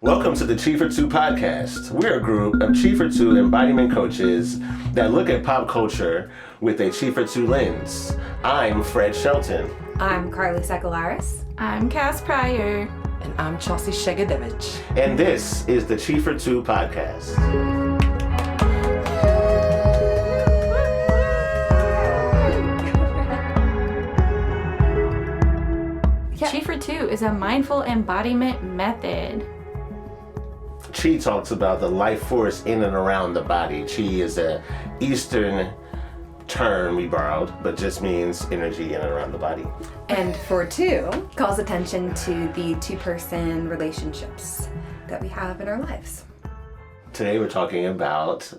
Welcome to the Chi for Two podcast. We're a group of Chi for Two embodiment coaches that look at pop culture with a Chi for Two lens. I'm Fred Shelton. I'm Carly Sackellares. I'm Cas Pryor. And I'm Chelsea Szegidewicz. And this is the Chi for Two podcast. Chi for Two is a mindful embodiment method. Chi talks about the life force in and around the body. Chi is an Eastern term we borrowed, but just means energy in and around the body. And for two, calls attention to the two-person relationships that we have in our lives. Today we're talking about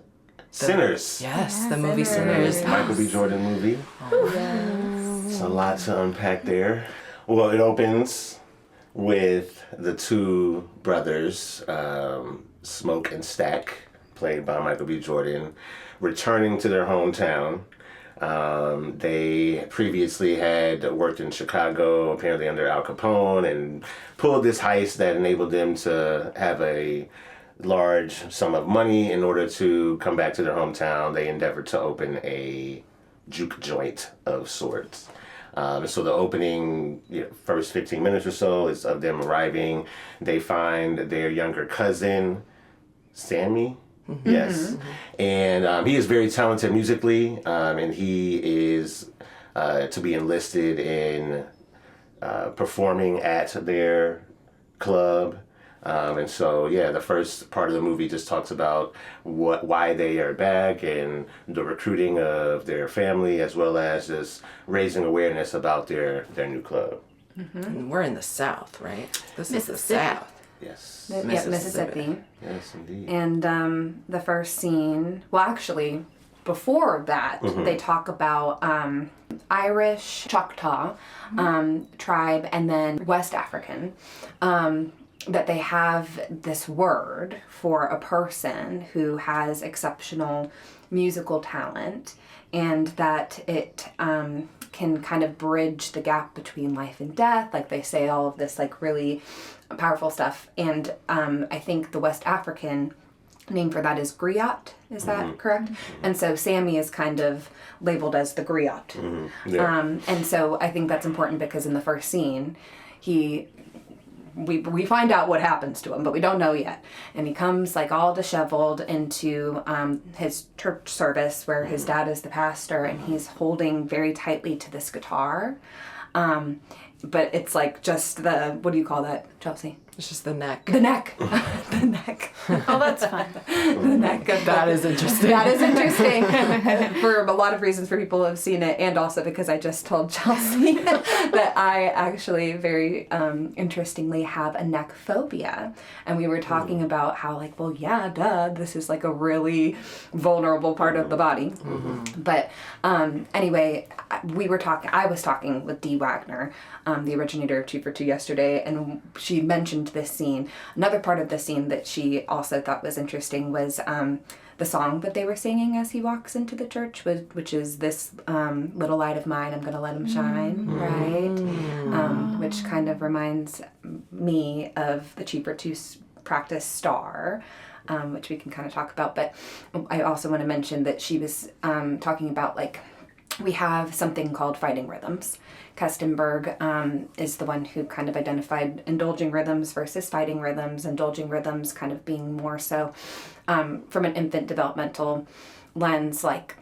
Sinners. Yes, the movie Sinners. Michael B. Jordan movie. Oh, yes. It's a lot to unpack there. Well, it opens with the two brothers, Smoke and Stack, played by Michael B. Jordan, returning to their hometown. They previously had worked in Chicago, apparently under Al Capone, and pulled this heist that enabled them to have a large sum of money. In order to come back to their hometown, they endeavored to open a juke joint of sorts. So the opening first 15 minutes or so is of them arriving. They find their younger cousin, Sammy. Mm-hmm. Yes. Mm-hmm. And he is very talented musically, and he is to be enlisted in performing at their club. And so, the first part of the movie just talks about why they are back and the recruiting of their family, as well as just raising awareness about their new club. Mm-hmm. And we're in the South, right? This is the South. Yes. Mississippi. Yes, indeed. And the first scene, well, actually, before that, they talk about Irish, Choctaw tribe, and then West African. That they have this word for a person who has exceptional musical talent, and that it can kind of bridge the gap between life and death. Like, they say all of this like really powerful stuff. And I think the West African name for that is griot. Is that correct? Mm-hmm. And so Sammy is kind of labeled as the griot. Mm-hmm. Yeah. And so I think that's important because in the first scene, we find out what happens to him, but we don't know yet. And he comes like all disheveled into his church service where his dad is the pastor, and he's holding very tightly to this guitar. But it's like just the, what do you call that, Chelsea? It's just the neck. The neck. The neck. Oh, that's fun. The neck. That is interesting. That is interesting for a lot of reasons for people who have seen it, and also because I just told Chelsea that I actually very interestingly have a neck phobia. And we were talking about how like, well, yeah, duh, this is like a really vulnerable part of the body. Mm-hmm. But anyway, I was talking with Dee Wagner, the originator of Chi for Two, yesterday, and she mentioned this scene. Another part of the scene that she also thought was interesting was the song that they were singing as he walks into the church, which is this little light of mine, I'm gonna let him shine, right? Which kind of reminds me of the Chi for Two practice Star, which we can kind of talk about. But I also want to mention that she was talking about like, we have something called fighting rhythms. Kestenberg is the one who kind of identified indulging rhythms versus fighting rhythms, indulging rhythms kind of being more so from an infant developmental lens, like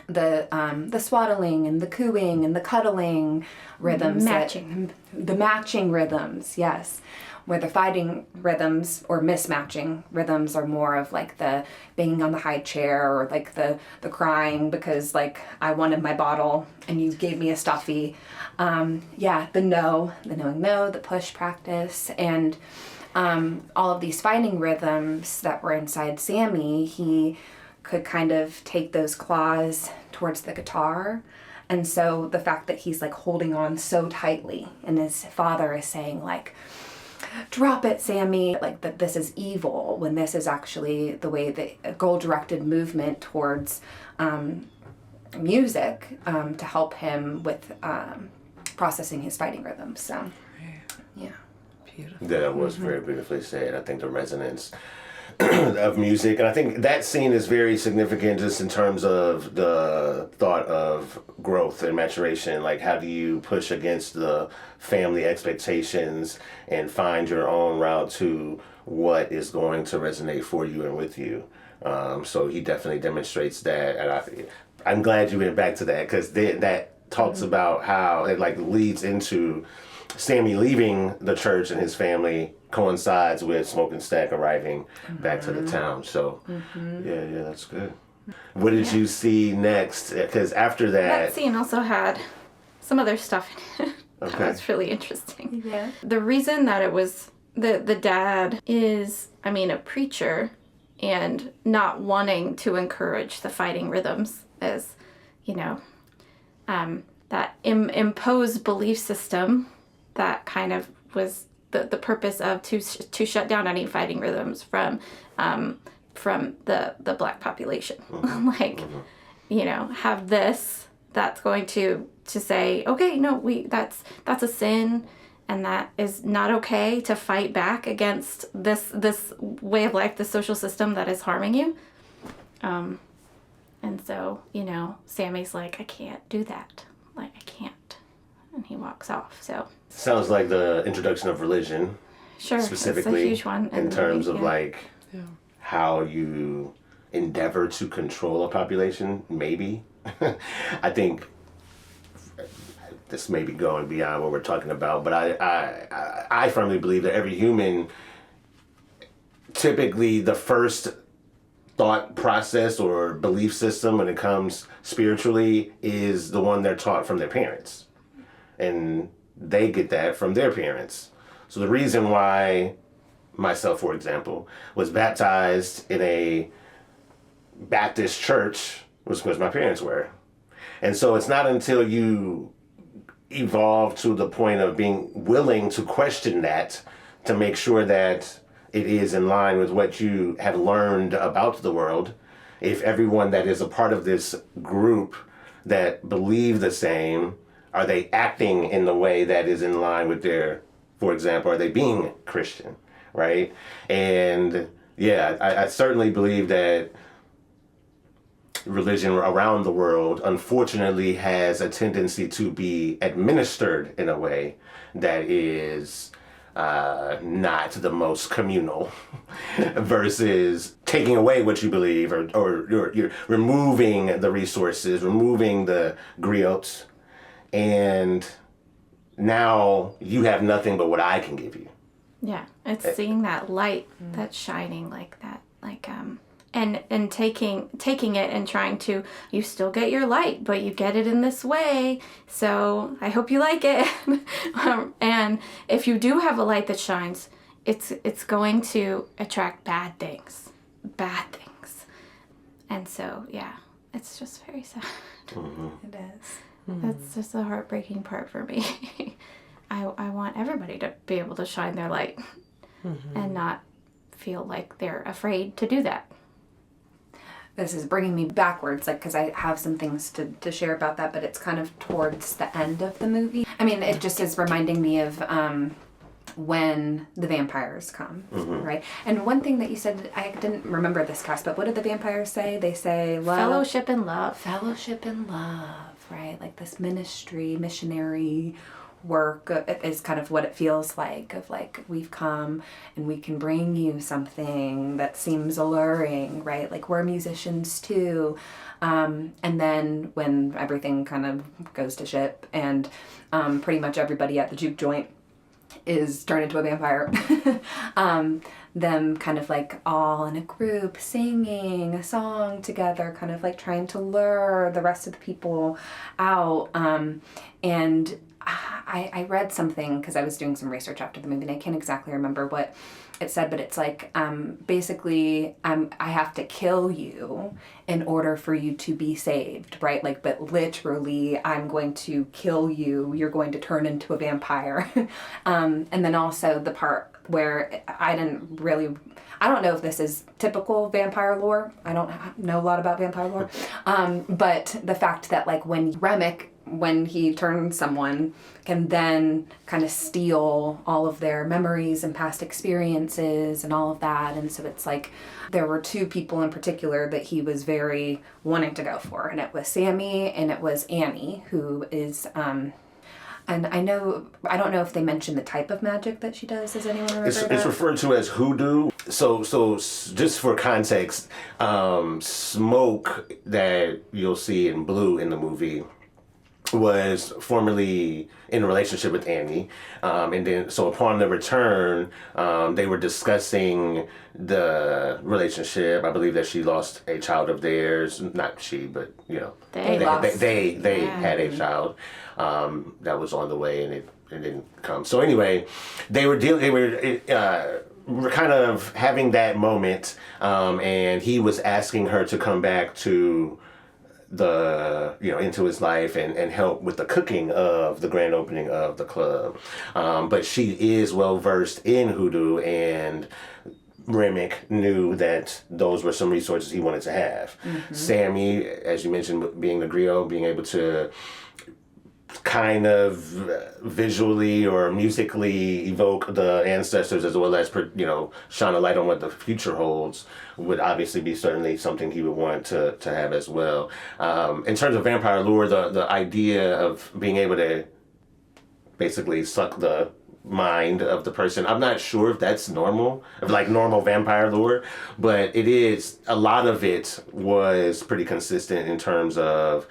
the swaddling and the cooing and the cuddling rhythms. The matching rhythms, yes. Where the fighting rhythms or mismatching rhythms are more of like the banging on the high chair, or like the crying because like I wanted my bottle and you gave me a stuffy. The knowing no, the push practice, and all of these fighting rhythms that were inside Sammy, he could kind of take those claws towards the guitar. And so the fact that he's like holding on so tightly, and his father is saying like, drop it, Sammy, like that this is evil, when this is actually the way that a goal-directed movement towards music to help him with processing his fighting rhythms. So, yeah. Beautiful. That was very beautifully said. I think the resonance of music, and I think that scene is very significant just in terms of the thought of growth and maturation. Like, how do you push against the family expectations and find your own route to what is going to resonate for you and with you? So he definitely demonstrates that, and I'm glad you went back to that, because that talks about how it like leads into Sammy leaving the church and his family coincides with Smoke and Stack arriving back to the town. So, yeah, that's good. What did you see next? Because after That scene also had some other stuff in it. Okay. That was really interesting. Yeah. The reason that it was the dad is, a preacher and not wanting to encourage the fighting rhythms as, that imposed belief system that kind of was the purpose of to shut down any fighting rhythms from the black population. Have this that's going to say, okay, no, that's a sin, and that is not okay to fight back against this way of life, the social system that is harming you. And so, Sammy's like, I can't do that. I can't. And he walks off, so. sounds like the introduction of religion, Sure, specifically it's a huge one in terms of yeah. how you endeavor to control a population. Maybe I think this may be going beyond what we're talking about, but I firmly believe that every human, typically the first thought process or belief system when it comes spiritually is the one they're taught from their parents, and they get that from their parents. So the reason why myself, for example, was baptized in a Baptist church was because my parents were. And so it's not until you evolve to the point of being willing to question that, to make sure that it is in line with what you have learned about the world. If everyone that is a part of this group that believe the same, are they acting in the way that is in line with their, for example, are they being Christian, right? And yeah, I certainly believe that religion around the world, unfortunately, has a tendency to be administered in a way that is not the most communal versus taking away what you believe, or you're removing the resources, removing the griots, and now you have nothing but what I can give you. Yeah, it's seeing that light that's shining like that, and taking it and trying to, you still get your light, but you get it in this way, so I hope you like it. And if you do have a light that shines, it's going to attract bad things, and so yeah, it's just very sad. It is. That's just the heartbreaking part for me. I want everybody to be able to shine their light and not feel like they're afraid to do that. This is bringing me backwards, because I have some things to share about that, but it's kind of towards the end of the movie. I mean, it just is reminding me of when the vampires come, right? And one thing that you said, I didn't remember this, Cass, but what did the vampires say? They say love. Fellowship and love. Fellowship and love, right? Like this missionary work is kind of what it feels like, of we've come and we can bring you something that seems alluring, right? Like we're musicians too. And then when everything kind of goes to shit and pretty much everybody at the juke joint is turned into a vampire, them kind of all in a group singing a song together, kind of trying to lure the rest of the people out. And I read something, because I was doing some research after the movie, and I can't exactly remember what it said, but it's basically, I have to kill you in order for you to be saved, right? But literally, I'm going to kill you, you're going to turn into a vampire. And then also the part where I don't know if this is typical vampire lore, I don't know a lot about vampire lore, but the fact that when Remick, when he turns someone, can then kind of steal all of their memories and past experiences and all of that. And so it's like there were two people in particular that he was very wanting to go for, and it was Sammy and it was Annie, who is and I don't know if they mentioned the type of magic that she does. Does anyone remember that? It's referred to as hoodoo. So just for context, Smoke that you'll see in blue in the movie was formerly in a relationship with Annie, and then so upon the return, they were discussing the relationship. I believe that she lost a child of theirs, not she, but you know, they had a child that was on the way, and it didn't come. So anyway, they were kind of having that moment, and he was asking her to come back to into his life and help with the cooking of the grand opening of the club. But she is well versed in hoodoo, and Remick knew that those were some resources he wanted to have. Mm-hmm. Sammy, as you mentioned, being the griot, being able to kind of visually or musically evoke the ancestors, as well as shine a light on what the future holds, would obviously be certainly something he would want to have as well. In terms of vampire lore, the idea of being able to basically suck the mind of the person, I'm not sure if that's normal vampire lore, but it is, a lot of it was pretty consistent in terms of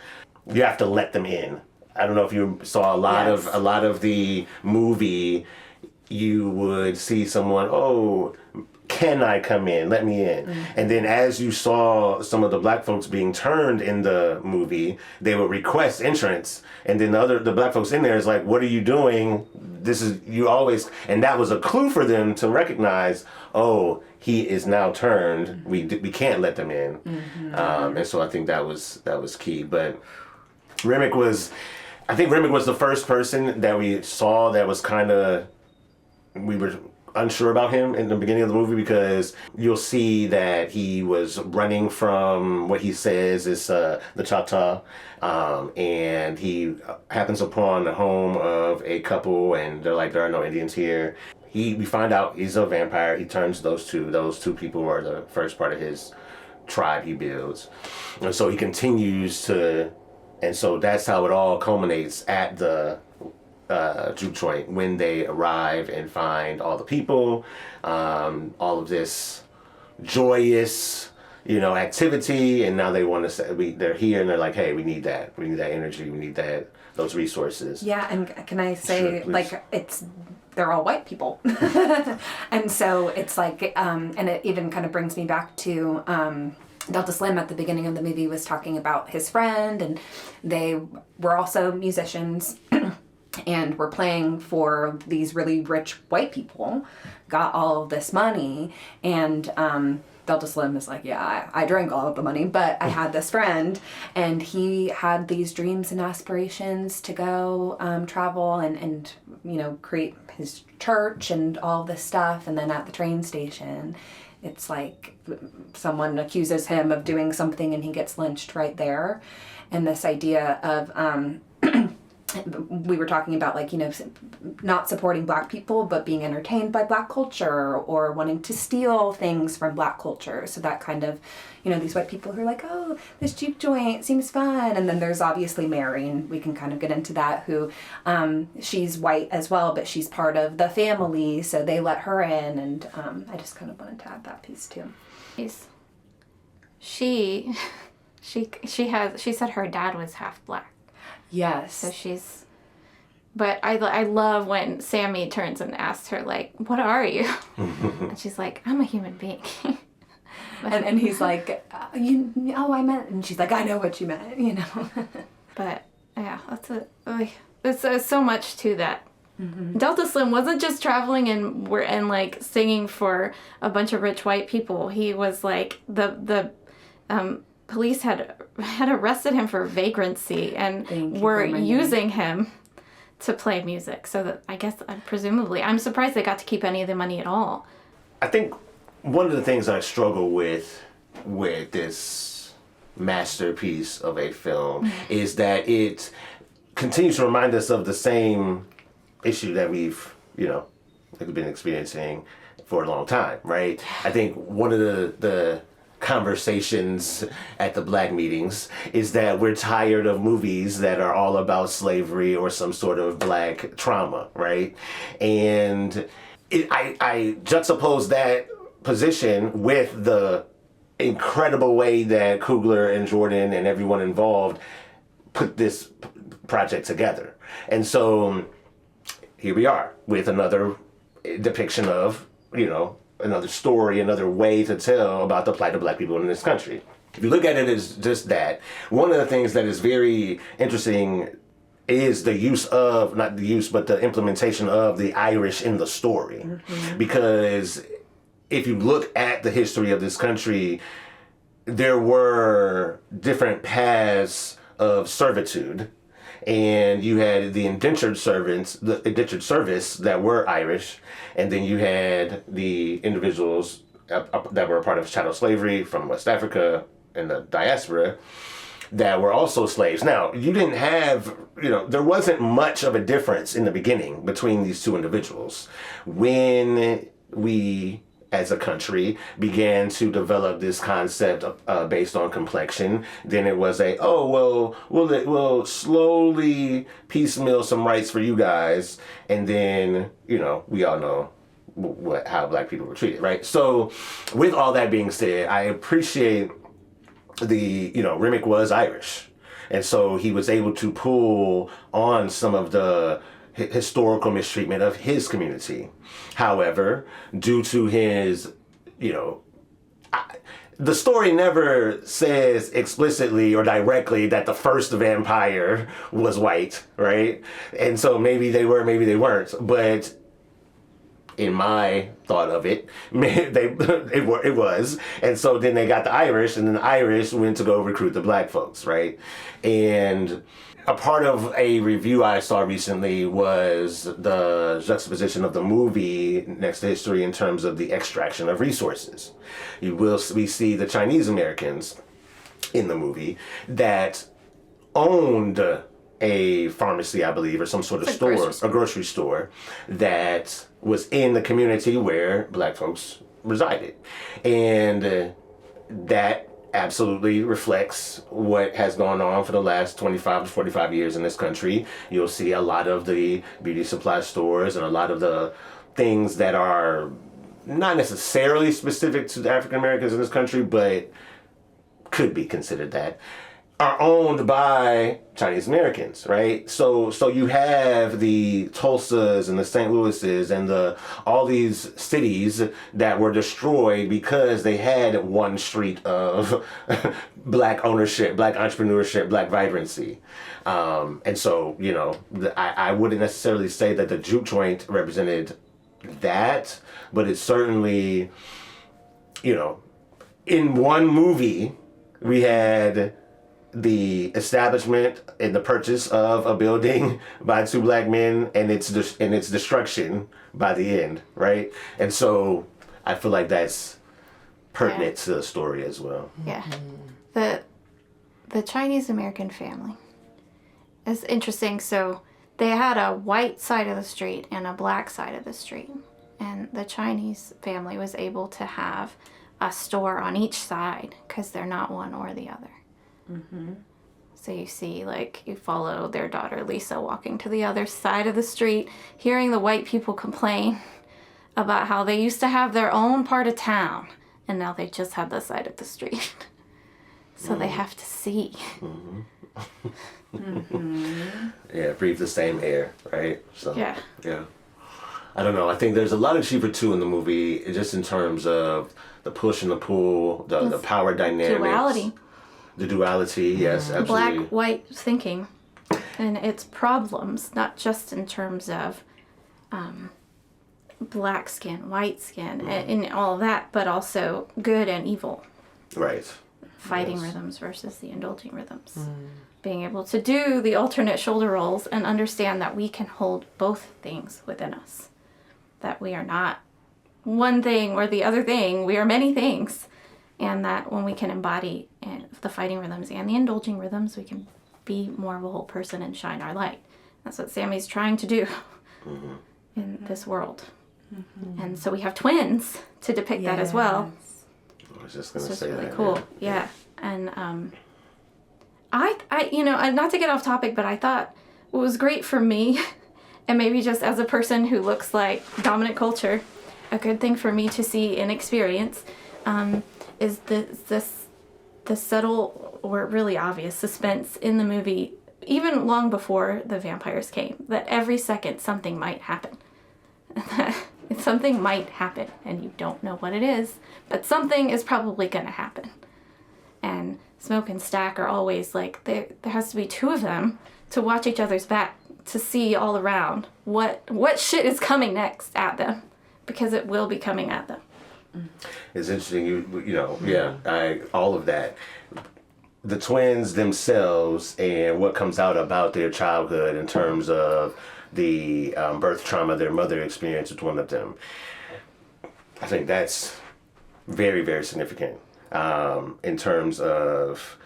you have to let them in. I don't know if you saw a lot of the movie, you would see someone, oh, can I come in? Let me in. Mm-hmm. And then as you saw some of the black folks being turned in the movie, they would request entrance. And then the black folks in there is like, what are you doing? And that was a clue for them to recognize, oh, he is now turned. Mm-hmm. We can't let them in. Mm-hmm. And so I think that was key. But Remick was the first person that we saw that was we were unsure about him in the beginning of the movie, because you'll see that he was running from what he says is the Choctaw, and he happens upon the home of a couple, and they're like, there are no Indians here. We find out he's a vampire. He turns those two people are the first part of his tribe he builds. And so he continues to, and so that's how it all culminates at the juke joint, when they arrive and find all the people, all of this joyous, activity, and now they want to say, they're here, and they're like, hey, we need that energy, we need those resources. Yeah, and can I say, sure, they're all white people. And so it's like, and it even kind of brings me back to, Delta Slim at the beginning of the movie was talking about his friend, and they were also musicians and were playing for these really rich white people, got all of this money, and Delta Slim is like, yeah, I drank all of the money, but I had this friend, and he had these dreams and aspirations to go travel and create his church and all this stuff. And then at the train station, it's like someone accuses him of doing something and he gets lynched right there. And this idea of we were talking about not supporting black people, but being entertained by black culture or wanting to steal things from black culture. So that kind of, these white people who are like, oh, this juke joint seems fun. And then there's obviously Mary, and we can kind of get into that, who she's white as well, but she's part of the family. So they let her in. And I just kind of wanted to add that piece too. She said her dad was half black. Yes. So but I love when Sammy turns and asks her, like, what are you? And she's like, I'm a human being. and he's like, I meant, and she's like, I know what you meant, But yeah, there's so much to that. Mm-hmm. Delta Slim wasn't just traveling and singing for a bunch of rich white people. He was like the police had arrested him for vagrancy and were using him to play music. So that, I guess, presumably, I'm surprised they got to keep any of the money at all. I think one of the things I struggle with this masterpiece of a film is that because continues to remind us of the same issue that we've been experiencing for a long time, right? I think one of the conversations at the Black meetings is that we're tired of movies that are all about slavery or some sort of Black trauma, right? And I juxtapose that position with the incredible way that Coogler and Jordan and everyone involved put this project together. And so here we are with another depiction of, another story, another way to tell about the plight of Black people in this country. If you look at it as just that, one of the things that is very interesting is the use of, not the use, but the implementation of the Irish in the story. Mm-hmm. Because if you look at the history of this country, there were different paths of servitude. And you had the indentured servants, the indentured service that were Irish, and then you had the individuals that were a part of chattel slavery from West Africa and the diaspora that were also slaves. Now, you didn't have, there wasn't much of a difference in the beginning between these two individuals. When we, as a country, began to develop this concept based on complexion, then it was we'll slowly piecemeal some rights for you guys, and then, we all know how Black people were treated, right? So with all that being said, I appreciate Remick was Irish, and so he was able to pull on some of the historical mistreatment of his community. However, due to his, the story never says explicitly or directly that the first vampire was white, right? And so maybe they were, maybe they weren't. But in my thought of it, it was. And so then they got the Irish, and then the Irish went to go recruit the Black folks, right? And a part of a review I saw recently was the juxtaposition of the movie next to history in terms of the extraction of resources. We see the Chinese Americans in the movie that owned a pharmacy, I believe, or some sort of store, a grocery store that was in the community where Black folks resided. And that absolutely reflects what has gone on for the last 25 to 45 years in this country. You'll see a lot of the beauty supply stores and a lot of the things that are not necessarily specific to the African Americans in this country, but could be considered that, are owned by Chinese Americans, right? So you have the Tulsas and the St. Louises and all these cities that were destroyed because they had one street of Black ownership, Black entrepreneurship, Black vibrancy. And so, I wouldn't necessarily say that the juke joint represented that, but it's certainly, in one movie, we had the establishment and the purchase of a building by two Black men and its destruction by the end, right? And so I feel like that's pertinent to the story as well. Yeah. The Chinese American family is interesting. So they had a white side of the street and a Black side of the street. And the Chinese family was able to have a store on each side because they're not one or the other. Mm-hmm. So you see, you follow their daughter Lisa walking to the other side of the street, hearing the white people complain about how they used to have their own part of town, and now they just have the side of the street. So they have to see. Mm-hmm. Mm-hmm. Yeah, breathe the same air, right? So yeah. I don't know. I think there's a lot of cheaper too in the movie, just in terms of the push and the pull, the power dynamics. The duality, yes, absolutely. Black-white thinking and its problems, not just in terms of black skin, white skin, and all of that, but also good and evil. Right. Fighting rhythms versus the indulging rhythms. Being able to do the alternate shoulder rolls and understand that we can hold both things within us. That we are not one thing or the other thing, we are many things. And that when we can embody the fighting rhythms and the indulging rhythms, we can be more of a whole person and shine our light. That's what Sammy's trying to do in this world. And so we have twins to depict that as well. I was just going to It's say really that. cool. Yeah. And I, you know, not to get off topic, but I thought what was great for me, and maybe just as a person who looks like dominant culture, a good thing for me to see and experience is the subtle or really obvious suspense in the movie, even long before the vampires came, that every second something might happen. Something might happen, and you don't know what it is, but something is probably going to happen. And Smoke and Stack are always like, there has to be two of them to watch each other's back, to see all around what shit is coming next at them, because it will be coming at them. It's interesting, you know, all of that. The twins themselves and what comes out about their childhood in terms of the birth trauma their mother experienced with one of them. I think that's very, very significant in terms of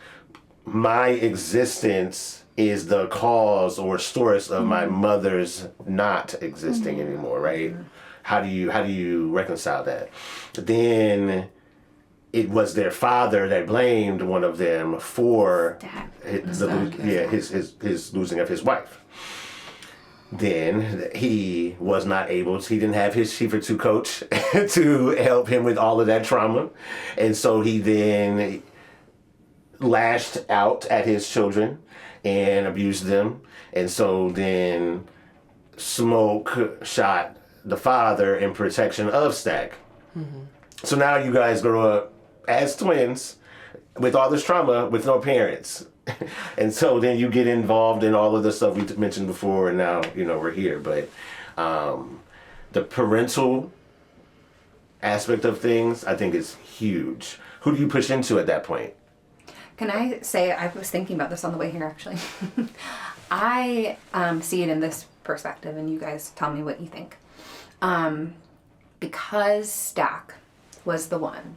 my existence is the cause or source of my mother's not existing anymore, right? How do you reconcile that? Then it was their father that blamed one of them for his losing of his wife. Then he was not able to, he didn't have his Shiva-2 coach to help him with all of that trauma. And so he then lashed out at his children and abused them. And so then Smoke shot the father in protection of Stack. So now you guys grow up as twins with all this trauma with no parents. And so then you get involved in all of the stuff we mentioned before, and now, you know, we're here. But the parental aspect of things, I think, is huge. Who do you push into at that point? Can I say, I was thinking about this on the way here, actually. I see it in this perspective, and you guys tell me what you think. Because Stack was the one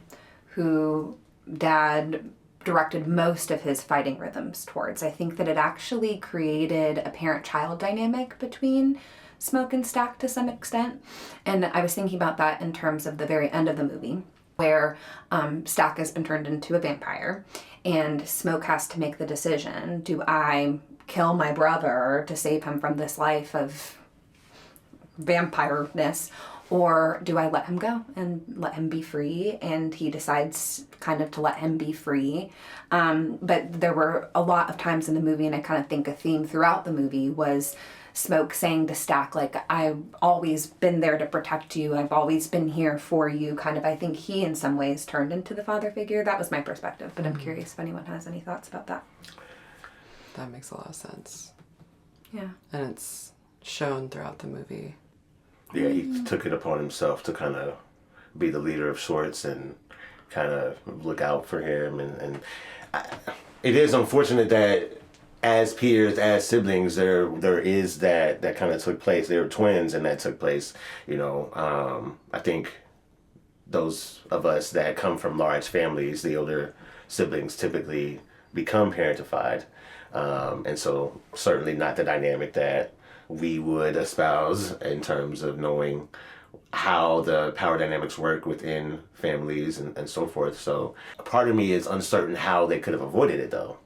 who Dad directed most of his fighting rhythms towards, I think that it actually created a parent-child dynamic between Smoke and Stack to some extent. And I was thinking about that in terms of the very end of the movie, where Stack has been turned into a vampire, and Smoke has to make the decision, do I kill my brother to save him from this life of vampireness, or do I let him go and let him be free? And he decides kind of to let him be free. But there were a lot of times in the movie, and I kind of think a theme throughout the movie was Smoke saying to Stack, like, I've always been there to protect you. I've always been here for you. Kind of, I think he in some ways turned into the father figure. That was my perspective, but I'm curious if anyone has any thoughts about that. That makes a lot of sense. Yeah. And it's shown throughout the movie. Yeah, he took it upon himself to kind of be the leader of sorts and kind of look out for him. And it is unfortunate that as peers, as siblings, there is that kind of took place. They were twins, and that took place. You know, I think those of us that come from large families, the older siblings typically become parentified. And so certainly not the dynamic that we would espouse in terms of knowing how the power dynamics work within families and so forth. So part of me is uncertain how they could have avoided it, though.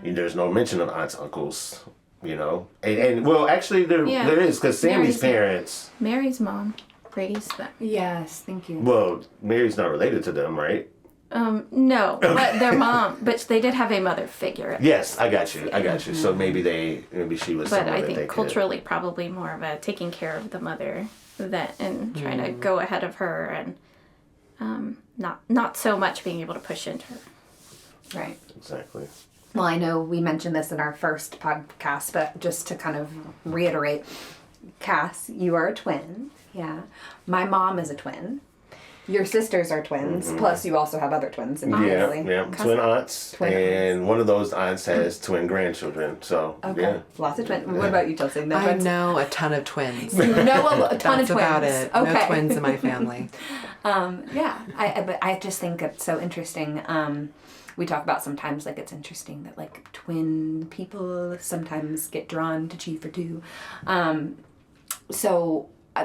There's no mention of aunts, uncles, you know. And well, actually there is, because Sammy's parents... Mary's mom, Brady's them. Yes, thank you. Well, Mary's not related to them, right? No, but their mom, but they did have a mother figure. Yes, I got you. So maybe she was. But I think culturally, probably more of a taking care of the mother and trying to go ahead of her, and not so much being able to push into her. Right. Exactly. Well, I know we mentioned this in our first podcast, but just to kind of reiterate, Cass, you are a twin. Yeah. My mom is a twin. Your sisters are twins, plus you also have other twins in your family. Yeah, twin aunts, and one of those aunts has twin grandchildren. So Lots of twins. What about you, Chelsea? I know a ton of twins. You know a ton of twins. That's about it. Okay. No twins in my family. But I just think it's so interesting. We talk about sometimes, like, it's interesting that, like, twin people sometimes get drawn to Chi for two.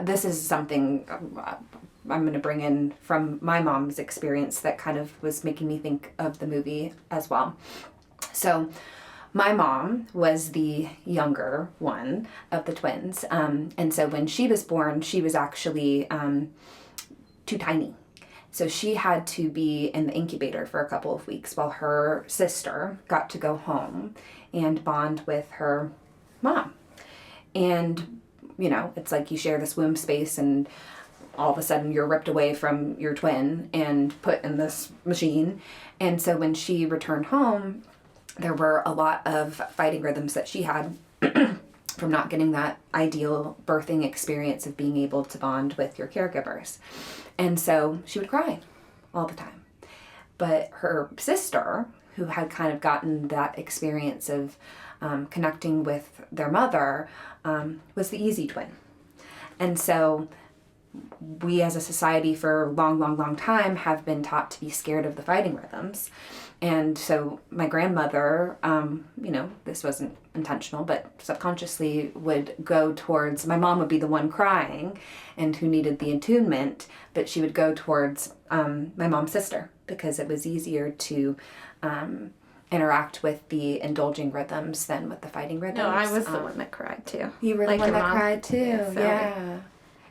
This is something I'm going to bring in from my mom's experience that kind of was making me think of the movie as well. So my mom was the younger one of the twins. And so when she was born, she was actually too tiny. So she had to be in the incubator for a couple of weeks while her sister got to go home and bond with her mom. And, it's like you share this womb space and all of a sudden you're ripped away from your twin and put in this machine. And so when she returned home, there were a lot of fighting rhythms that she had from not getting that ideal birthing experience of being able to bond with your caregivers. And so she would cry all the time. But her sister, who had kind of gotten that experience of connecting with their mother, was the easy twin. And so we as a society for a long, long, long time have been taught to be scared of the fighting rhythms. And so my grandmother, this wasn't intentional, but subconsciously would go towards, my mom would be the one crying and who needed the attunement, but she would go towards my mom's sister because it was easier to interact with the indulging rhythms than with the fighting rhythms. No, I was the one that cried too. You were like the one your that mom. cried too,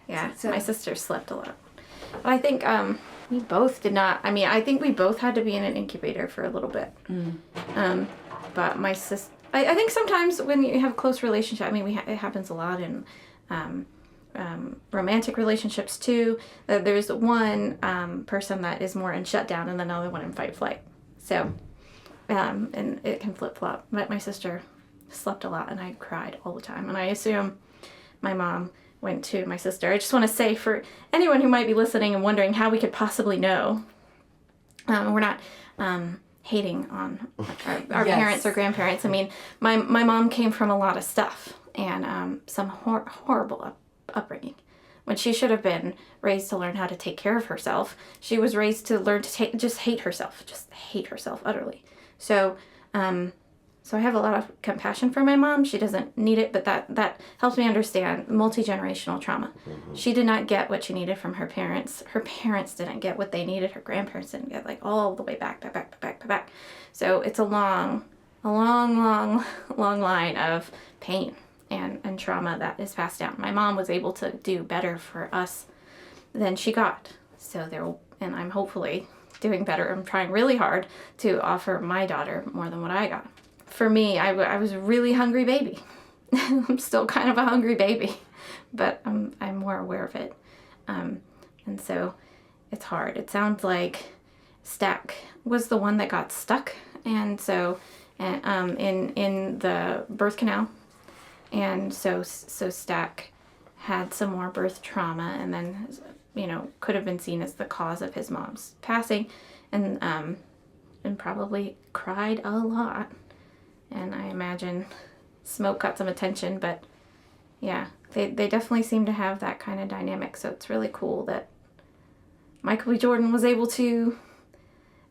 Yeah, So- my sister slept a lot. But I think we both did not. I mean, I think we both had to be in an incubator for a little bit. But my sister, I think sometimes when you have a close relationship, I mean, it happens a lot in romantic relationships too. That there's one person that is more in shutdown and another one in fight flight. So, and it can flip flop. But my sister slept a lot and I cried all the time. And I assume my mom went to my sister. I just want to say for anyone who might be listening and wondering how we could possibly know, we're not hating on our Yes. parents or grandparents. I mean, my mom came from a lot of stuff and some horrible upbringing. When she should have been raised to learn how to take care of herself, she was raised to learn to just hate herself utterly. So, so I have a lot of compassion for my mom. She doesn't need it, but that helps me understand multi-generational trauma. Mm-hmm. She did not get what she needed from her parents. Her parents didn't get what they needed. Her grandparents didn't get, like, all the way back. So it's a long line of pain and trauma that is passed down. My mom was able to do better for us than she got. And I'm hopefully doing better. I'm trying really hard to offer my daughter more than what I got. For me, I was a really hungry baby. I'm still kind of a hungry baby, but I'm more aware of it. And so it's hard. It sounds like Stack was the one that got stuck, and so in the birth canal, and so Stack had some more birth trauma, and then could have been seen as the cause of his mom's passing, and probably cried a lot. And I imagine Smoke got some attention, but yeah, they definitely seem to have that kind of dynamic. So it's really cool that Michael B. Jordan was able to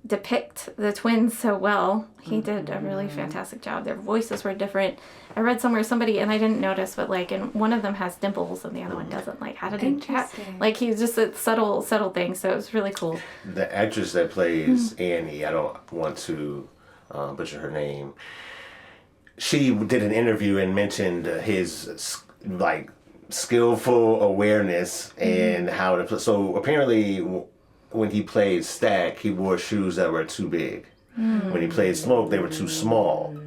depict the twins so well. He did a really fantastic job. Their voices were different. I read somewhere and I didn't notice, but like, and one of them has dimples and the other one doesn't. Like, how did he like, he's just a subtle thing. So it was really cool. The actress that plays Annie, I don't want to butcher her name. She did an interview and mentioned his skillful awareness and how to play. So apparently, when he played Stack, he wore shoes that were too big. When he played Smoke, they were too small.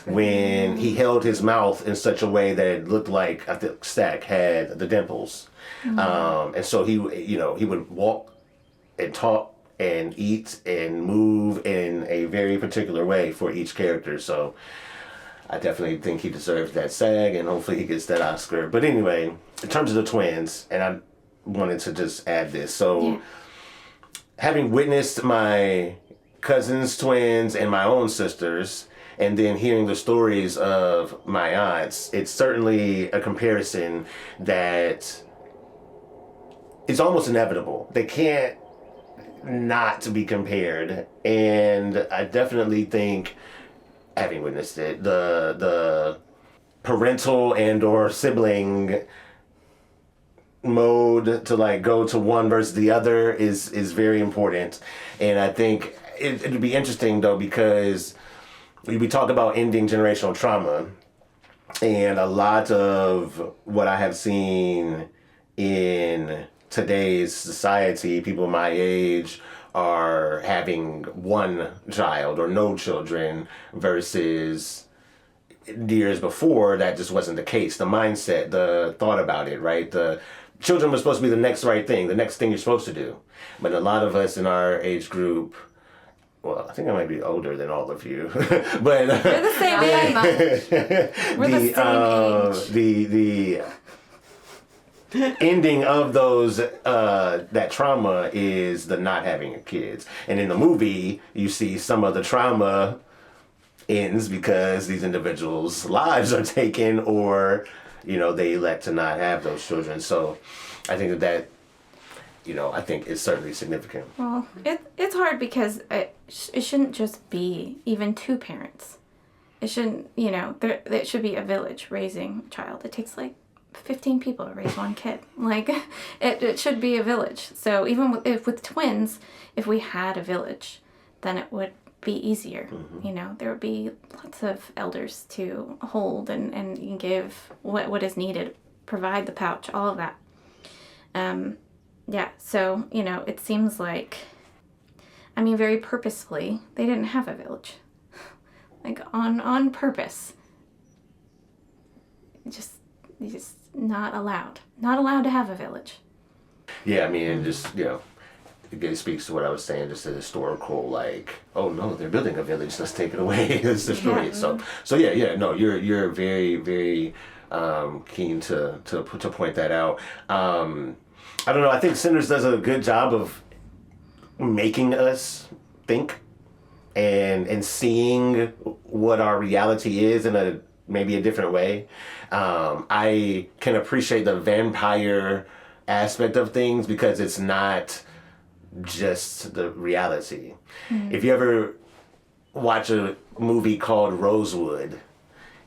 When he held his mouth in such a way that it looked like, I think Stack had the dimples, and so he would walk and talk and eat and move in a very particular way for each character. So I definitely think he deserves that SAG, and hopefully he gets that Oscar. But anyway, in terms of the twins, and I wanted to just add this. So, having witnessed my cousins' twins and my own sisters, and then hearing the stories of my aunts, it's certainly a comparison that it's almost inevitable. They can't not to be compared. And I definitely think, having witnessed it, the parental and or sibling mode to like go to one versus the other is very important. And I think it'd be interesting though, because we talk about ending generational trauma, and a lot of what I have seen in today's society, people my age are having one child or no children, versus years before that just wasn't the case. The mindset, the thought about it, right? The children were supposed to be the next right thing, the next thing you're supposed to do. But a lot of us in our age group, well, I think I might be older than all of you, but We're the same age. We're the same age. The ending of those that trauma is the not having kids. And in the movie, you see some of the trauma ends because these individuals' lives are taken, or they elect to not have those children. So I think that I think it's certainly significant. Well, it's hard because it shouldn't just be even two parents. It shouldn't, it should be a village raising a child. It takes like 15 people to raise one kid. Like, it should be a village. So even with twins, if we had a village, then it would be easier. Mm-hmm. There would be lots of elders to hold and give what is needed, provide the pouch, all of that. Yeah, so, it seems like, very purposefully, they didn't have a village. Like, on purpose. Just not allowed. Not allowed to have a village. Yeah, it just, it speaks to what I was saying, just the historical, like, oh no, they're building a village, let's take it away, let's destroy it. So no, you're very, very keen to point that out. I don't know, I think Sinners does a good job of making us think and seeing what our reality is in maybe a different way. I can appreciate the vampire aspect of things because it's not just the reality. If you ever watch a movie called Rosewood,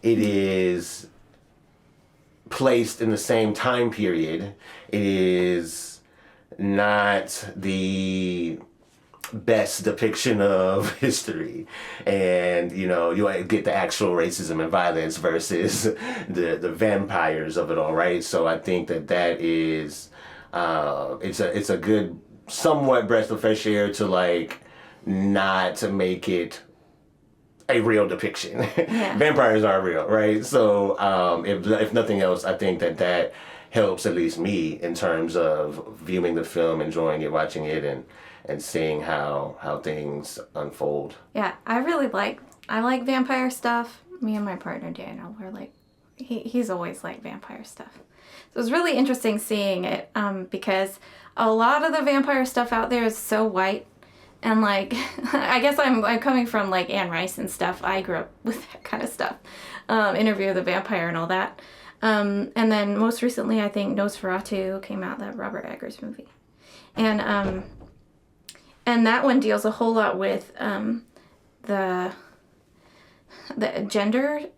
it is placed in the same time period. It is not the best depiction of history, and you get the actual racism and violence versus the vampires of it all, right? So I think that is it's a good somewhat breath of fresh air to like not to make it a real depiction. Yeah. Vampires are real, right? So if nothing else, I think that helps at least me in terms of viewing the film, enjoying it, watching it, and seeing how things unfold. Yeah, I like vampire stuff. Me and my partner Daniel, we're like, he's always liked vampire stuff. So it was really interesting seeing it because a lot of the vampire stuff out there is so white. And like, I guess I'm coming from like Anne Rice and stuff. I grew up with that kind of stuff. Interview of the Vampire and all that. And then most recently, I think Nosferatu came out, that Robert Eggers movie. And that one deals a whole lot with the gender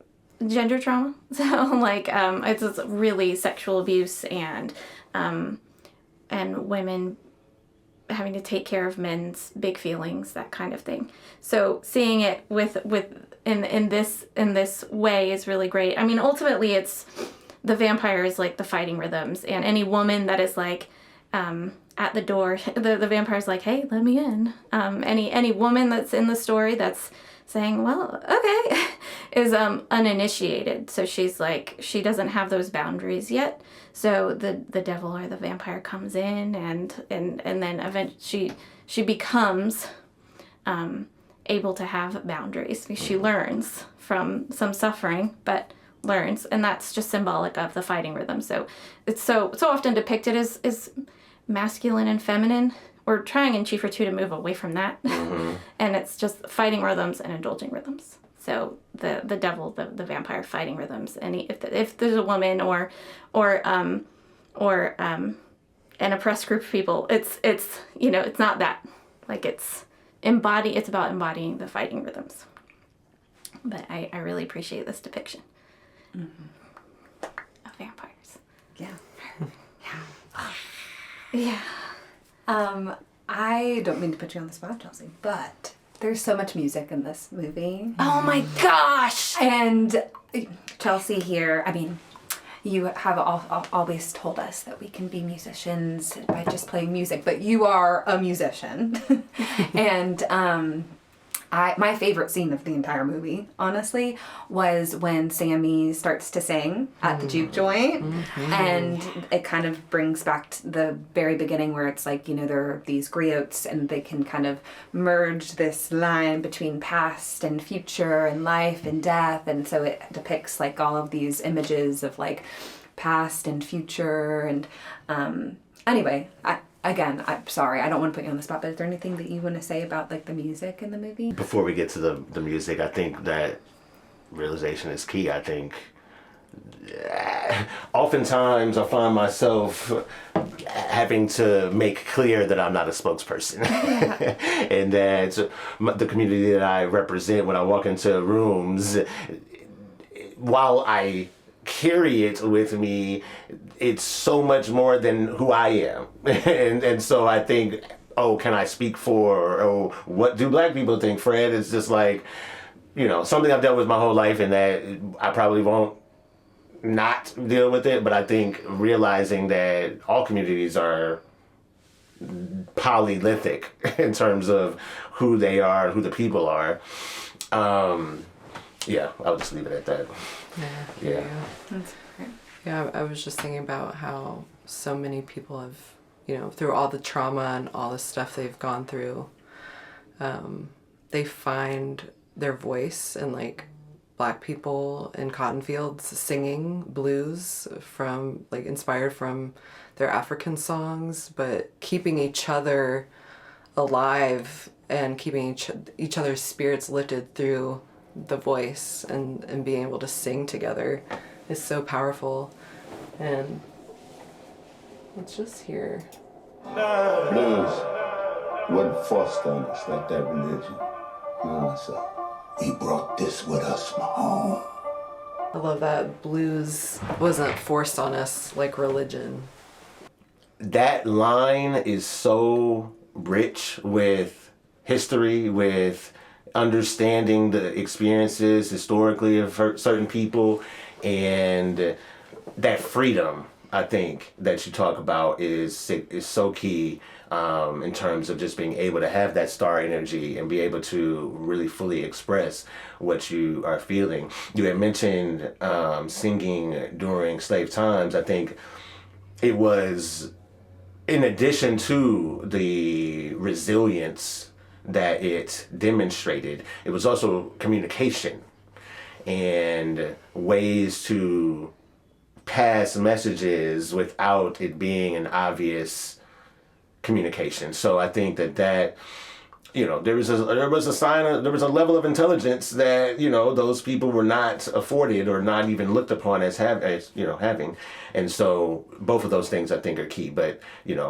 trauma. So like it's really sexual abuse and women having to take care of men's big feelings, that kind of thing. So seeing it in this way is really great. Ultimately it's the vampire is like the fighting rhythms, and any woman that is like at the door, the vampire's like, hey, let me in. Any woman that's in the story that's saying, well, okay, is uninitiated. So she's like, she doesn't have those boundaries yet. So the devil or the vampire comes in and then eventually she becomes able to have boundaries. She learns from some suffering, but learns, and that's just symbolic of the fighting rhythm. So it's so often depicted as masculine and feminine. We're trying in Chief or Two to move away from that. Mm-hmm. And it's just fighting rhythms and indulging rhythms. So the devil, the vampire fighting rhythms. And if there's a woman or an oppressed group of people. It's it's not that. Like it's about embodying the fighting rhythms. But I really appreciate this depiction of vampires. Yeah. Yeah. I don't mean to put you on the spot, Chelsea, but there's so much music in this movie. Oh my gosh! And Chelsea here, I mean, you have always told us that we can be musicians by just playing music, but you are a musician. And my favorite scene of the entire movie, honestly, was when Sammy starts to sing at the juke joint. Mm-hmm. And it kind of brings back to the very beginning where it's like, there are these griots and they can kind of merge this line between past and future and life and death. And so it depicts like all of these images of like past and future. And anyway, I'm sorry, I don't want to put you on the spot, but is there anything that you want to say about like the music in the movie? Before we get to the music, I think that realization is key. I think oftentimes I find myself having to make clear that I'm not a spokesperson. And that the community that I represent when I walk into rooms, while I carry it with me, it's so much more than who I am. and so I think, can I speak for, what do black people think, Fred? It's just like, something I've dealt with my whole life, and that I probably won't not deal with it, but I think realizing that all communities are polythic in terms of who they are, who the people are. I'll just leave it at that. Yeah. That's great. Yeah, I was just thinking about how so many people have, through all the trauma and all the stuff they've gone through, they find their voice in like black people in cotton fields singing blues from like inspired from their African songs, but keeping each other alive and keeping each other's spirits lifted through the voice and being able to sing together is so powerful. And let's just hear. Blues wasn't forced on us like that religion. So we brought this with us from home. I love that blues wasn't forced on us like religion. That line is so rich with history, with understanding the experiences historically of certain people, and that freedom, I think, that you talk about is so key in terms of just being able to have that star energy and be able to really fully express what you are feeling. You had mentioned singing during slave times. I think it was, in addition to the resilience that it demonstrated, it was also communication and ways to pass messages without it being an obvious communication. So I think that there was a level of intelligence that those people were not afforded or not even looked upon as having, and so both of those things I think are key. But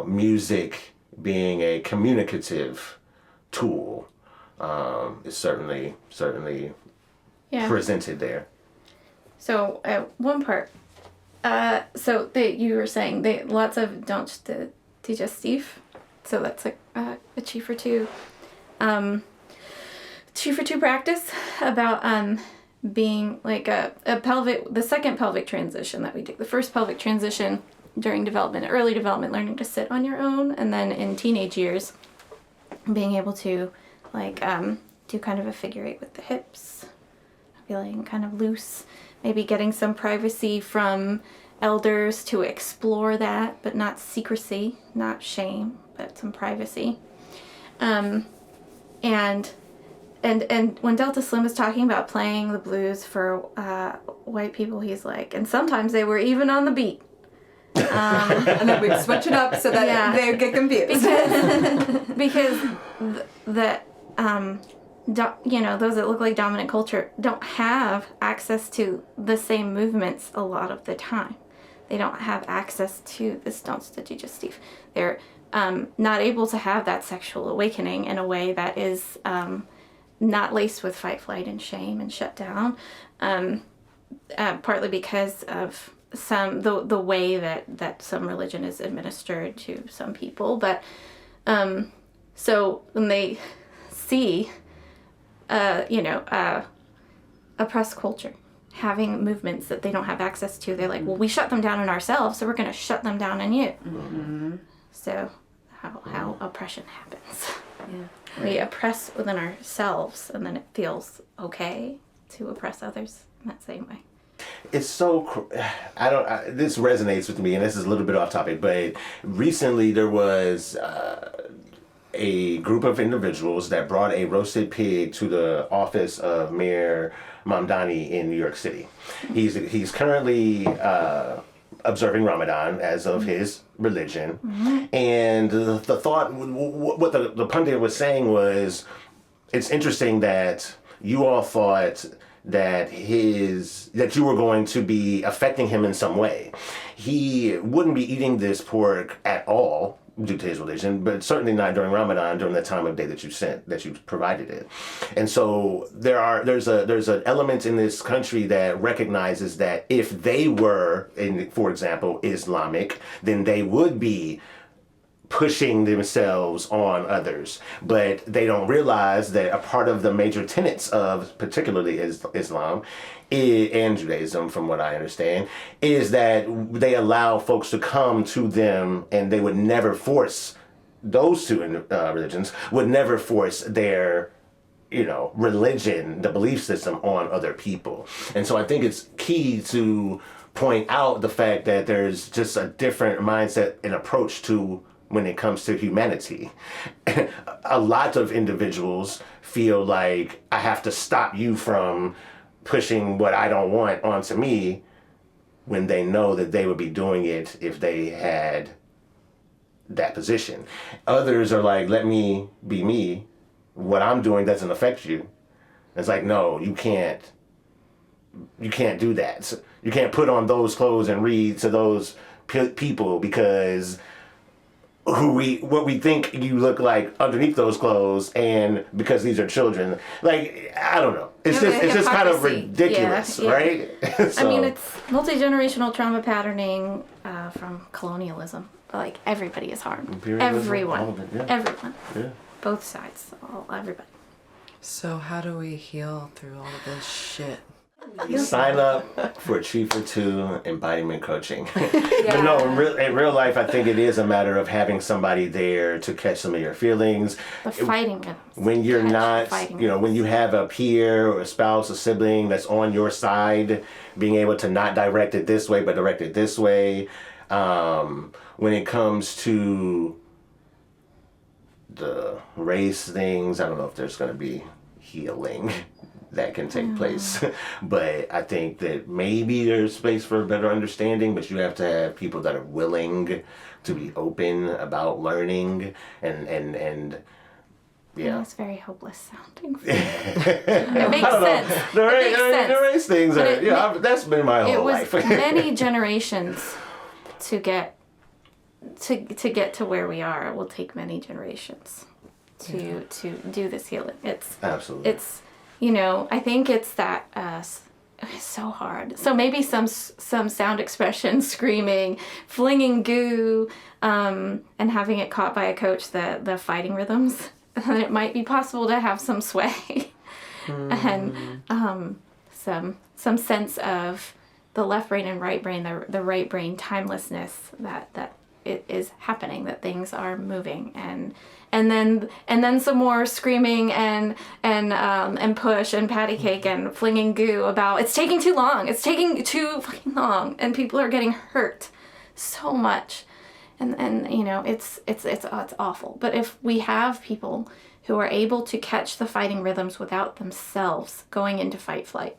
music being a communicative tool is certainly presented there. So one part, you were saying lots of don't digestif, so that's like a Chi for Two practice about being like the second pelvic transition that we do. The first pelvic transition during early development, learning to sit on your own, and then in teenage years, being able to do kind of a figure eight with the hips, feeling kind of loose, maybe getting some privacy from elders to explore that, but not secrecy, not shame, but some privacy. And when Delta Slim was talking about playing the blues for white people, he's like, and sometimes they were even on the beat. And then we'd switch it up so that they would get confused. Because those that look like dominant culture don't have access to the same movements a lot of the time. they don't have access to this. Did you just, Steve? They're not able to have that sexual awakening in a way that is not laced with fight, flight, and shame and shut down. Partly because of the way that some religion is administered to some people, but so when they see oppressed culture having movements that they don't have access to, they're like, well, we shut them down in ourselves, so we're going to shut them down in you. Mm-hmm. So how oppression happens. Yeah. We oppress within ourselves, and then it feels okay to oppress others in that same way. It's so, this resonates with me, and this is a little bit off topic, but recently there was a group of individuals that brought a roasted pig to the office of Mayor Mamdani in New York City. He's currently observing Ramadan as of his religion, and the thought, what the pundit was saying was, it's interesting that you all thought that you were going to be affecting him in some way. He wouldn't be eating this pork at all due to his religion, but certainly not during Ramadan, during the time of day that you provided it. And so there's an element in this country that recognizes that if they were, for example, Islamic, then they would be pushing themselves on others, but they don't realize that a part of the major tenets of particularly Islam and Judaism, from what I understand, is that they allow folks to come to them, and they would never force, those two religions would never force their religion, the belief system, on other people. And so I think it's key to point out the fact that there's just a different mindset and approach to when it comes to humanity. A lot of individuals feel like, I have to stop you from pushing what I don't want onto me, when they know that they would be doing it if they had that position. Others are like, let me be me. What I'm doing doesn't affect you. It's like, no, you can't do that. So you can't put on those clothes and read to those people, because what we think you look like underneath those clothes, and because these are children, like, I don't know. It's just kind of ridiculous, yeah. Right? So, I mean, it's multi-generational trauma patterning from colonialism. Like, everybody is harmed. Everyone. All of it, yeah. Everyone. Yeah. Both sides. Everybody. So how do we heal through all of this shit? Sign up for Tree for Two embodiment coaching. Yeah. But no, in real life, I think it is a matter of having somebody there to catch some of your feelings. The fighting rhythms. When you're not, when you have a peer or a spouse, a sibling that's on your side, being able to not direct it this way, but direct it this way. When it comes to the race things, I don't know if there's going to be healing that can take place, but I think that maybe there's space for a better understanding, but you have to have people that are willing to be open about learning, and yeah. It's very hopeless sounding. It makes sense. The race things are, that's been my whole life. It was many generations to get to where we are. It will take many generations to do this healing. Absolutely. I think it's that it's so hard. So maybe some sound expression, screaming, flinging goo, and having it caught by a coach, the fighting rhythms, and it might be possible to have some sway, and some sense of the left brain and right brain, the right brain timelessness that it is happening, that things are moving, and then some more screaming and push and patty cake and flinging goo about it's taking too long, it's taking too fucking long, and people are getting hurt so much, and it's awful. But if we have people who are able to catch the fighting rhythms without themselves going into fight flight,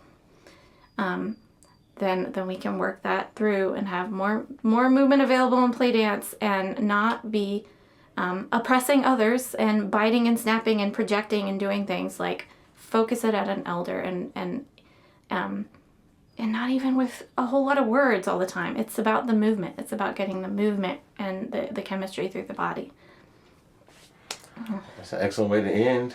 then we can work that through and have more movement available in play dance, and not be oppressing others and biting and snapping and projecting and doing things like focus it at an elder and and not even with a whole lot of words all the time. It's about the movement. It's about getting the movement and the chemistry through the body. That's an excellent way to end.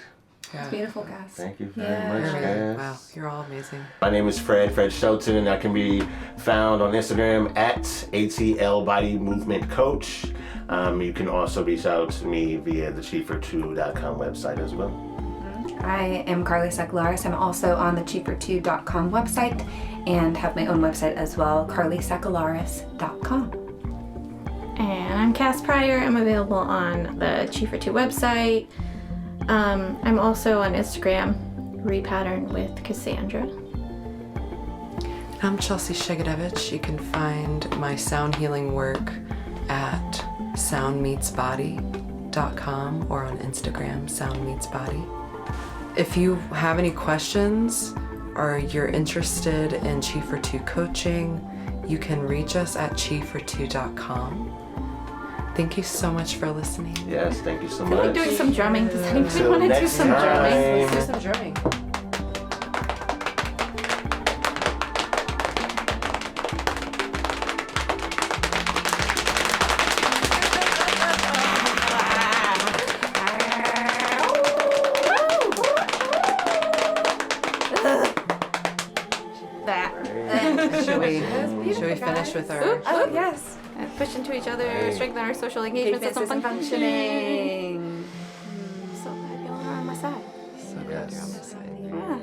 Yeah. It's beautiful, guys. Thank you very much, guys. Wow, you're all amazing. My name is Fred Shelton, and I can be found on Instagram at ATL Body Movement Coach. You can also reach out to me via the chieffor2.com website as well. I am Carly Sackellares. I'm also on the chieffor2.com website and have my own website as well, carlysackellares.com. And I'm Cas Pryor. I'm available on the Chief for 2 website. I'm also on Instagram, Repattern with Cassandra. I'm Chelsea Szegidewicz. You can find my sound healing work at soundmeetsbody.com or on Instagram, soundmeetsbody. If you have any questions or you're interested in Chief for 2 coaching, you can reach us at chieffor2.com. Thank you so much for listening. Yes, thank you so I feel like much. doing some drumming. Does anybody Till want to do next some drumming? time. Let's do some drumming. That. Should we finish with our... Oh, yes. Push into each other, strengthen our social engagement system functioning. So glad y'all are on my side. So glad you're on my side. Yeah.